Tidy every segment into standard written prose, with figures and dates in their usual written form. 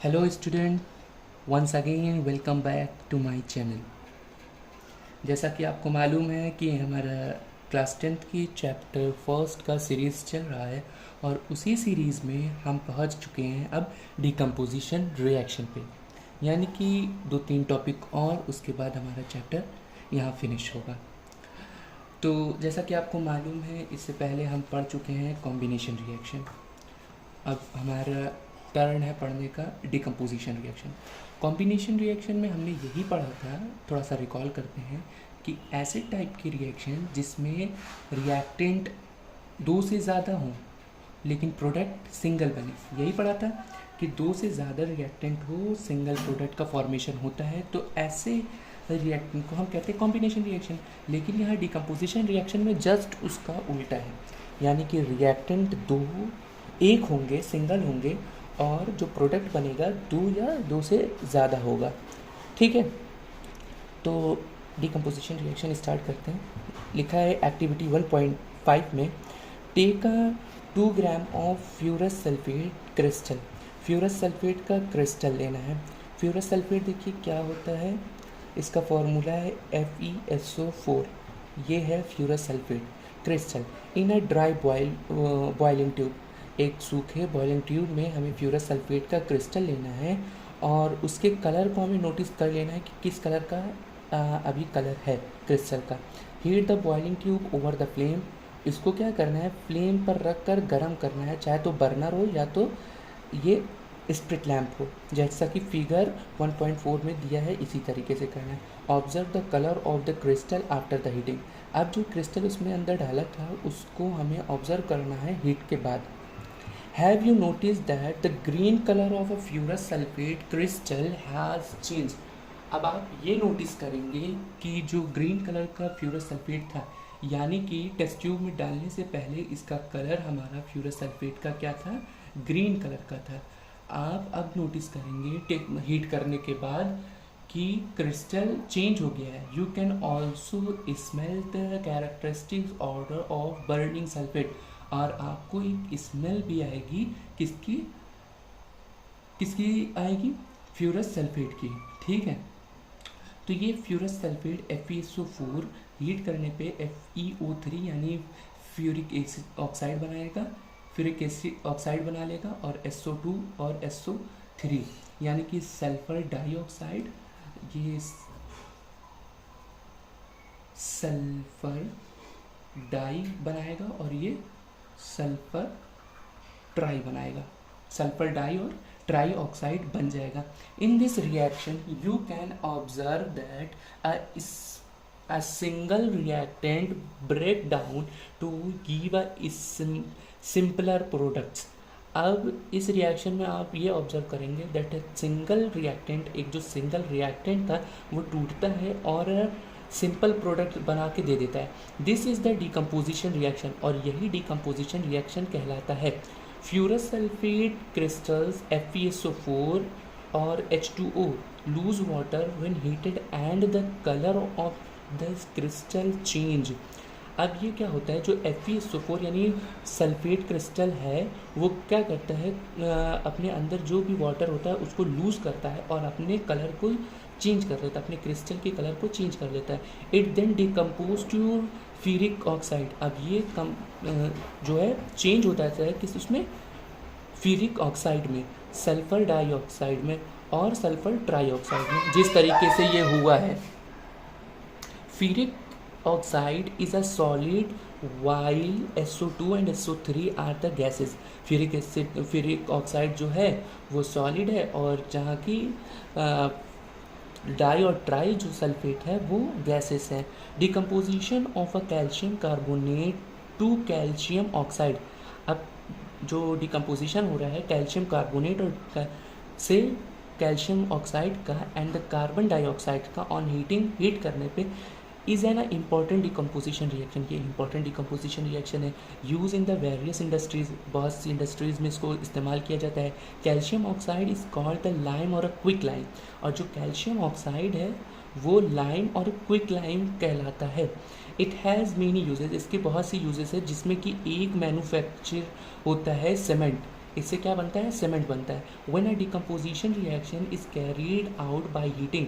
Hello student, once again welcome back to my channel. जैसा कि आपको मालूम है कि हमारा क्लास 10th की चैप्टर फर्स्ट का सीरीज़ चल रहा है और उसी सीरीज़ में हम पहुंच चुके हैं अब डिकम्पोजिशन रिएक्शन पे। यानी कि 2-3 टॉपिक और उसके बाद हमारा चैप्टर यहाँ फिनिश होगा। तो जैसा कि आपको मालूम है, इससे पहले हम पढ़ चुके हैं कॉम्बिनेशन रिएक्शन। अब हमारा टर्न है पढ़ने का डिकम्पोजिशन रिएक्शन। कॉम्बिनेशन रिएक्शन में हमने यही पढ़ा था, थोड़ा सा रिकॉल करते हैं कि एसिड टाइप की रिएक्शन जिसमें रिएक्टेंट 2 से ज़्यादा हों लेकिन प्रोडक्ट सिंगल बने, यही पढ़ा था कि 2 से ज़्यादा रिएक्टेंट हो, सिंगल प्रोडक्ट का फॉर्मेशन होता है, तो ऐसे रिएक्टेंट को हम कहते हैं कॉम्बिनेशन रिएक्शन। लेकिन यहाँ डिकम्पोजिशन रिएक्शन में जस्ट उसका उल्टा है, यानी कि रिएक्टेंट एक होंगे, सिंगल होंगे, और जो प्रोडक्ट बनेगा 2 या 2 से ज़्यादा होगा। ठीक है, तो डिकम्पोजिशन रिएक्शन स्टार्ट करते हैं। लिखा है एक्टिविटी 1.5 में, take a 2 gram of ferrous sulphate crystal. Ferrous sulphate का क्रिस्टल लेना है। फ्यूरस सल्फेट देखिए क्या होता है, इसका फॉर्मूला है FeSO4। ये है ferrous sulphate crystal in a dry boiling tube. एक सूखे बॉइलिंग ट्यूब में हमें फ्यूरस सल्फेट का क्रिस्टल लेना है और उसके कलर को हमें नोटिस कर लेना है कि किस कलर का अभी कलर है क्रिस्टल का। Heat the boiling tube over the flame. इसको क्या करना है, फ्लेम पर रख कर गर्म करना है, चाहे तो बर्नर हो या तो ये स्प्रिट लैम्प हो, जैसा कि फिगर 1.4 में दिया है, इसी तरीके से करना है। Observe the colour of the crystal after the heating. अब जो क्रिस्टल उसमें अंदर डाला था उसको हमें ऑब्जर्व करना है हीट के बाद। Have you noticed that the green color of a ferrous sulfate crystal has changed? अब आप ये नोटिस करेंगे कि जो ग्रीन कलर का फ्यूरस सल्फेट था, यानी कि टेस्ट ट्यूब में डालने से पहले इसका कलर हमारा फ्यूरस सल्फेट का क्या था, ग्रीन कलर का था। आप अब नोटिस करेंगे हीट करने के बाद कि क्रिस्टल चेंज हो गया है। You can also smell the characteristics order of burning sulphate. और आपको एक स्मेल भी आएगी, किसकी किसकी आएगी, फ्यूरस सल्फेट की। ठीक है, तो ये फ्यूरस सल्फेट FeSO4 हीट करने पे FeO3 यानी फ्यूरिक ऑक्साइड बनाएगा, फ्यूरिक एसिड ऑक्साइड बना लेगा, और SO2 और SO3 यानी कि सल्फर डाइऑक्साइड, ये सल्फर डाई बनाएगा और ये सल्फर ट्राई बनाएगा, सल्फर डाई और ट्राई ऑक्साइड बन जाएगा। In this reaction you can observe that a single reactant break down to give a simpler products। अब इस रिएक्शन में आप ये ऑब्जर्व करेंगे दैट सिंगल रिएक्टेंट, एक जो सिंगल रिएक्टेंट था वो टूटता है और सिंपल प्रोडक्ट बना के दे देता है। This is the decomposition reaction, और यही डिकम्पोजिशन रिएक्शन कहलाता है। फ्यूरस सल्फेट क्रिस्टल्स FeSO4 और H2O loose water when heated and the colour of the crystal change. अब ये क्या होता है, जो FeSO4 यानी सल्फेट क्रिस्टल है वो क्या करता है, अपने अंदर जो भी वाटर होता है उसको लूज़ करता है और अपने कलर को चेंज कर लेता है, अपने क्रिस्टल के कलर को चेंज कर लेता है। It then decompose to ferric oxide. अब ये जो है चेंज होता है किस उसमें, फ्यूरिक ऑक्साइड में, सल्फर डाइऑक्साइड में और सल्फर ट्राइऑक्साइड में, जिस तरीके से ये हुआ है। फ्यूरिक oxide is a solid while SO2 and SO3 are the gases। Ferric oxide जो है वो सॉलिड है और जहाँ की डाई और ट्राई जो सल्फेट है वो गैसेस हैं। Decomposition of a calcium carbonate to calcium oxide. अब जो डिकम्पोजिशन हो रहा है कैल्शियम कार्बोनेट और से कैल्शियम ऑक्साइड का एंड द कार्बन डाइऑक्साइड का ऑन हीट करने पे is an important decomposition reaction. ये इंपॉर्टेंट डिकम्पोजिशन रिएक्शन है। Use in the various industries, बहुत सी इंडस्ट्रीज़ में इसको इस्तेमाल किया जाता है। Calcium oxide is called the lime और अ क्विक लाइम। और जो कैल्शियम ऑक्साइड है वो लाइम और क्विक लाइम कहलाता है। इट हैज़ मेनी यूजेस, इसके बहुत सी यूजेस है, जिसमें कि एक मैन्युफैक्चर होता है सीमेंट। इससे क्या बनता है, सीमेंट बनता है। When a decomposition reaction is carried out by heating,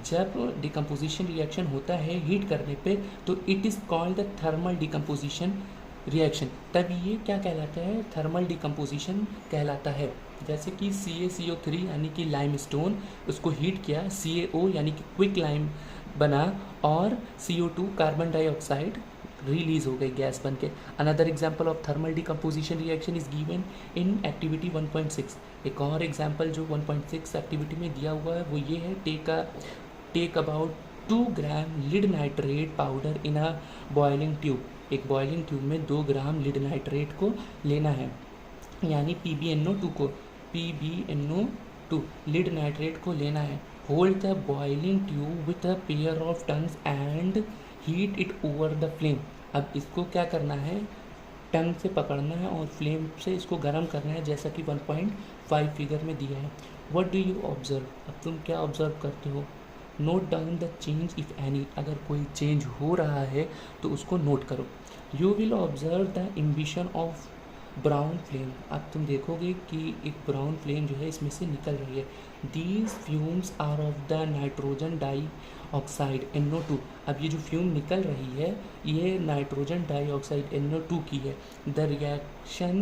जब डिकम्पोजिशन रिएक्शन होता है हीट करने पे तो it is called the thermal decomposition reaction, तब ये क्या कहलाता है, थर्मल डिकम्पोजिशन कहलाता है। जैसे कि CaCO3 यानी कि लाइम स्टोन, उसको हीट किया, CaO यानी कि क्विक लाइम बना, और CO2 कार्बन डाइऑक्साइड रिलीज हो गई गैस बन के। Another example of thermal decomposition reaction is given in activity 1.6। एक और एग्जाम्पल जो 1.6 एक्टिविटी में दिया हुआ है वो ये है, take about 2 gram lead nitrate powder in a boiling tube. एक बॉइलिंग ट्यूब में 2 ग्राम लिड नाइट्रेट को लेना है, यानी PbNO2 लिड नाइट्रेट को लेना है। Hold the boiling tube with a pair of tongues and heat it over the flame. अब इसको क्या करना है, टंग से पकड़ना है और फ्लेम से इसको गर्म करना है, जैसा कि 1.5 फिगर में दिया है। व्हाट डू यू ऑब्जर्व, अब तुम क्या ऑब्जर्व करते हो। Note down the change if any, अगर कोई चेंज हो रहा है तो उसको नोट करो। You will observe the emission of brown flame, अब तुम देखोगे कि एक ब्राउन फ्लेम जो है इसमें से निकल रही है। These fumes are of the nitrogen dioxide NO2। अब ये जो फ्यूम निकल रही है ये नाइट्रोजन डाइऑक्साइड NO2 की है। The reaction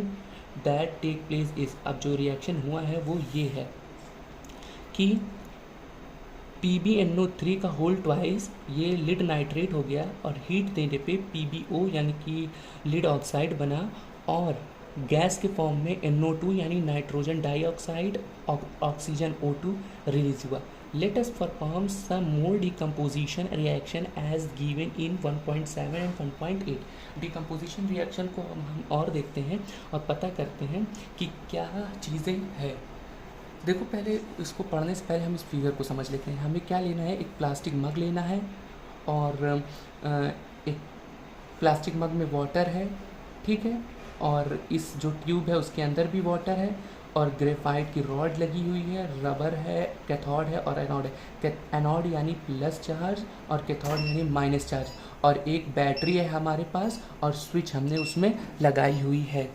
that take place is, अब जो रिएक्शन हुआ है वो ये है कि PbNO3 का होल ट्वाइस ये लिड नाइट्रेट हो गया, और हीट देने पे PbO यानी कि लिड ऑक्साइड बना, और गैस के फॉर्म में NO2 यानी nitrogen dioxide oxygen O2 release हुआ। Let us perform some more decomposition reaction as given in 1.7 and 1.8। Decomposition reaction को हम और देखते हैं और पता करते हैं कि क्या चीज़ें हैं। देखो, पहले इसको पढ़ने से पहले हम इस फिगर को समझ लेते हैं। हमें क्या लेना है, एक प्लास्टिक मग लेना है, और एक प्लास्टिक मग में वाटर है, ठीक है, और इस जो ट्यूब है उसके अंदर भी वाटर है, और ग्रेफाइट की रॉड लगी हुई है, रबर है, कैथोड है और एनोड है। एनोड यानी प्लस चार्ज और कैथोड यानी माइनस चार्ज, और एक बैटरी है हमारे पास, और स्विच हमने उसमें लगाई हुई है,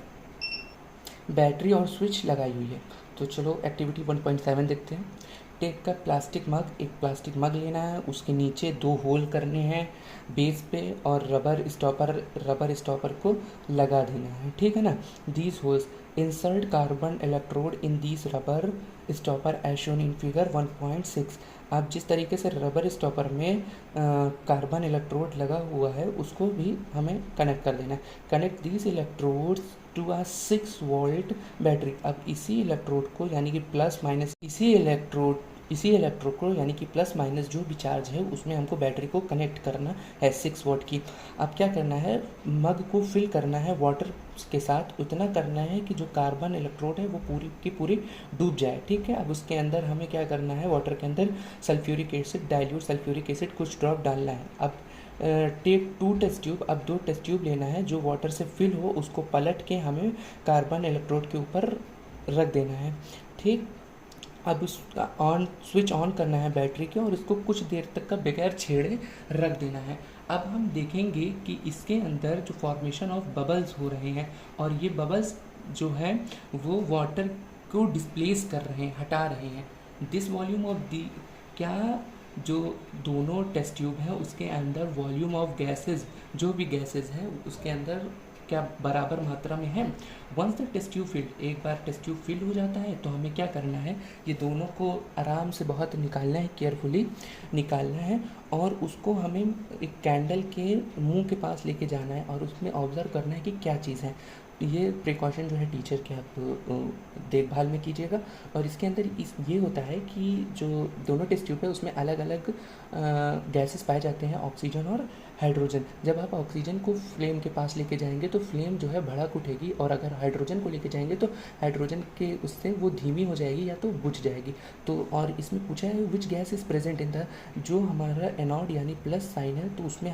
बैटरी और स्विच लगाई हुई है। तो चलो एक्टिविटी 1.7 देखते हैं। टेक का प्लास्टिक मग, एक प्लास्टिक मग लेना है, उसके नीचे 2 होल करने हैं बेस पे, और रबर स्टॉपर को लगा देना है, ठीक है ना। These holes insert carbon electrode in these rubber stopper as shown in figure 1.6। अब जिस तरीके से रबर स्टॉपर में कार्बन इलेक्ट्रोड लगा हुआ है उसको भी हमें कनेक्ट कर देना है। Connect these electrodes to a 6 volt battery. अब इसी इलेक्ट्रोड को यानी कि प्लस माइनस इसी इलेक्ट्रोड को यानी कि प्लस माइनस जो भी चार्ज है उसमें हमको बैटरी को कनेक्ट करना है 6 वोल्ट की। अब क्या करना है, मग को फिल करना है वाटर के साथ, उतना करना है कि जो कार्बन इलेक्ट्रोड है वो पूरी की पूरी डूब जाए, ठीक है। अब उसके अंदर हमें क्या करना है, वाटर के अंदर sulphuric acid, dilute sulphuric acid कुछ ड्रॉप डालना है। अब टेक 2 टेस्ट ट्यूब, अब 2 टेस्ट ट्यूब लेना है जो वाटर से फिल हो, उसको पलट के हमें कार्बन इलेक्ट्रोड के ऊपर रख देना है, ठीक। अब उसका स्विच ऑन करना है बैटरी के, और इसको कुछ देर तक का बगैर छेड़े रख देना है। अब हम देखेंगे कि इसके अंदर जो फॉर्मेशन ऑफ बबल्स हो रहे हैं, और ये बबल्स जो हैं वो वाटर को डिस्प्लेस कर रहे हैं, हटा रहे हैं। दिस वॉल्यूम ऑफ दी, क्या जो दोनों टेस्ट ट्यूब हैं उसके अंदर वॉल्यूम ऑफ गैसेस, जो भी गैसेस हैं उसके अंदर क्या बराबर मात्रा में है। Once the test tube fill, एक बार टेस्ट ट्यूब फिल हो जाता है तो हमें क्या करना है, ये दोनों को आराम से बहुत निकालना है, केयरफुली निकालना है, और उसको हमें एक कैंडल के मुंह के पास लेके जाना है और उसमें ऑब्जर्व करना है कि क्या चीज़ है। ये प्रिकॉशन जो है टीचर के आप देखभाल में कीजिएगा। और इसके अंदर ये होता है कि जो दोनों टेस्ट ट्यूब है उसमें अलग अलग गैसेस पाए जाते हैं, ऑक्सीजन और हाइड्रोजन। जब आप ऑक्सीजन को फ्लेम के पास लेके जाएंगे तो फ्लेम जो है भड़क उठेगी, और अगर हाइड्रोजन को लेके जाएंगे तो हाइड्रोजन के उससे वो धीमी हो जाएगी या तो बुझ जाएगी। तो और इसमें पूछा है which gas is present in the, जो हमारा एनोड यानी प्लस साइन है तो उसमें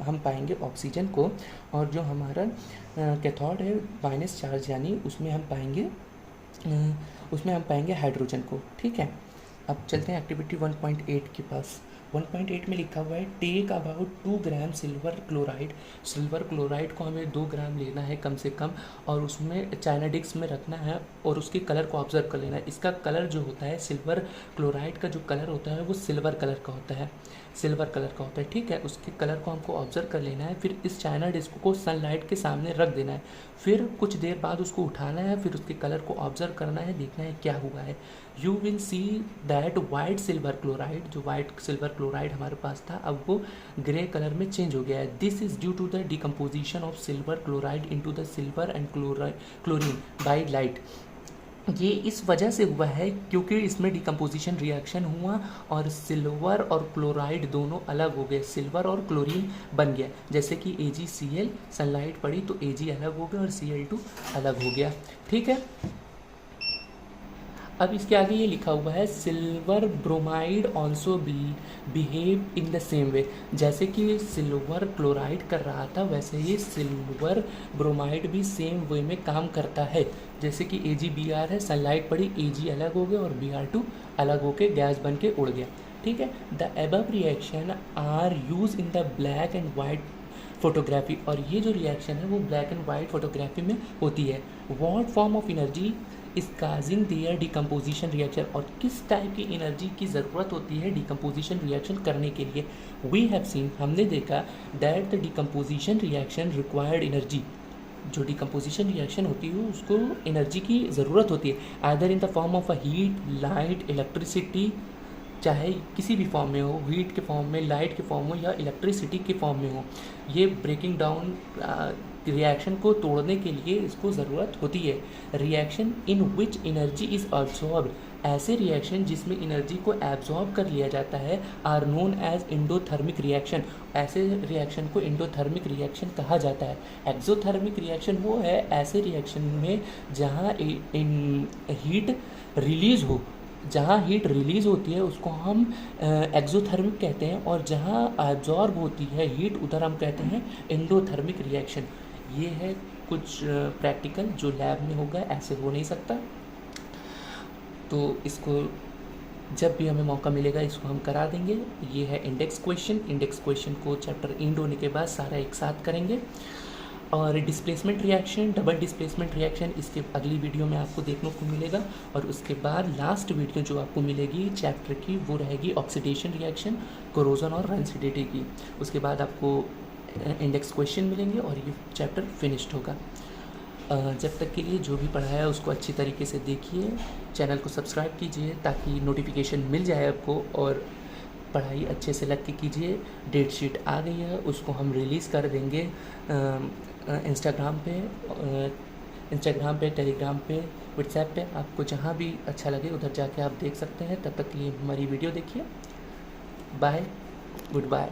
हम पाएंगे ऑक्सीजन को, और जो हमारा कैथोड है माइनस चार्ज यानी उसमें हम पाएंगे हाइड्रोजन को, ठीक है। अब चलते हैं एक्टिविटी 1.8 के पास। 1.8 में लिखा हुआ है take about 2 gram silver chloride. Silver chloride को हमें 2 ग्राम लेना है कम से कम, और उसमें चाइना डिस्क में रखना है और उसके कलर को ऑब्जर्व कर लेना है। इसका कलर जो होता है, सिल्वर क्लोराइड का जो कलर होता है वो सिल्वर कलर का होता है, सिल्वर कलर का होता है, ठीक है। उसके कलर को हमको ऑब्जर्व कर लेना है, फिर इस चाइना डिस्क को सनलाइट के सामने रख देना है, फिर कुछ देर बाद उसको उठाना है, फिर उसके कलर को ऑब्जर्व करना है, देखना है क्या हुआ है। You will see that white silver chloride, जो वाइट सिल्वर क्लोराइड हमारे पास था अब वो ग्रे कलर में चेंज हो गया है। This is due to the decomposition of silver chloride into the silver and chlorine by light. ये इस वजह से हुआ है क्योंकि इसमें डिकम्पोजिशन रिएक्शन हुआ और सिल्वर और क्लोराइड दोनों अलग हो गए, सिल्वर और क्लोरीन बन गया। जैसे कि AgCl, सनलाइट पड़ी तो Ag अलग हो गया और Cl2 अलग हो गया, ठीक है। अब इसके आगे ये लिखा हुआ है silver bromide also behave in the same way. जैसे कि सिल्वर क्लोराइड कर रहा था वैसे ही सिल्वर ब्रोमाइड भी सेम वे में काम करता है। जैसे कि AgBr है, सनलाइट पड़ी, Ag अलग हो गया और Br2 अलग होके गैस बन के उड़ गया, ठीक है। The above reaction are use in the black and white photography, और ये जो रिएक्शन है वो ब्लैक एंड वाइट फोटोग्राफी में होती है। What form of energy is causing their decomposition reaction, और किस टाइप की एनर्जी की ज़रूरत होती है डिकम्पोजिशन रिएक्शन करने के लिए। वी हैव सीन, हमने देखा, that the decomposition reaction required energy, जो डिकम्पोजिशन रिएक्शन होती है उसको एनर्जी की ज़रूरत होती है, either in the form of a heat, light, electricity, चाहे किसी भी फॉर्म में हो, हीट के फॉर्म में, लाइट के फॉर्म में या इलेक्ट्रिसिटी के फॉर्म में हो। ये ब्रेकिंग डाउन रिएक्शन को तोड़ने के लिए इसको ज़रूरत होती है। Reaction in which energy is absorb, ऐसे रिएक्शन जिसमें एनर्जी को एब्जॉर्ब कर लिया जाता है are known as endothermic reaction. ऐसे रिएक्शन को इंडोथर्मिक रिएक्शन कहा जाता है। एक्सोथर्मिक रिएक्शन वो है ऐसे रिएक्शन में जहाँ हीट रिलीज हो, जहाँ हीट रिलीज़ होती है उसको हम एक्सोथर्मिक कहते हैं, और जहाँ एब्जॉर्ब होती है हीट उधर हम कहते हैं एंडोथर्मिक रिएक्शन। ये है कुछ प्रैक्टिकल जो लैब में होगा, ऐसे हो नहीं सकता। तो इसको जब भी हमें मौका मिलेगा इसको हम करा देंगे। ये है इंडेक्स क्वेश्चन। इंडेक्स क्वेश्चन को चैप्टर एंड होने के बाद सारा एक साथ करेंगे। और displacement reaction, double displacement reaction इसके अगली वीडियो में आपको देखने को मिलेगा। और उसके बाद लास्ट वीडियो जो आपको मिलेगी चैप्टर की वो रहेगी ऑक्सीडेशन रिएक्शन, कोरोजन और रेंसिडिटी की। उसके बाद आपको इंडेक्स क्वेश्चन मिलेंगे और ये चैप्टर फिनिश्ड होगा। जब तक के लिए जो भी पढ़ाया है उसको अच्छी तरीके से देखिए, चैनल को सब्सक्राइब कीजिए ताकि नोटिफिकेशन मिल जाए आपको, और पढ़ाई अच्छे से लग के कीजिए। डेट शीट आ गई है, उसको हम रिलीज़ कर देंगे इंस्टाग्राम पे, टेलीग्राम पे, व्हाट्सएप पे, आपको जहाँ भी अच्छा लगे उधर जाके आप देख सकते हैं। तब तक के लिए हमारी वीडियो देखिए। Bye, good bye.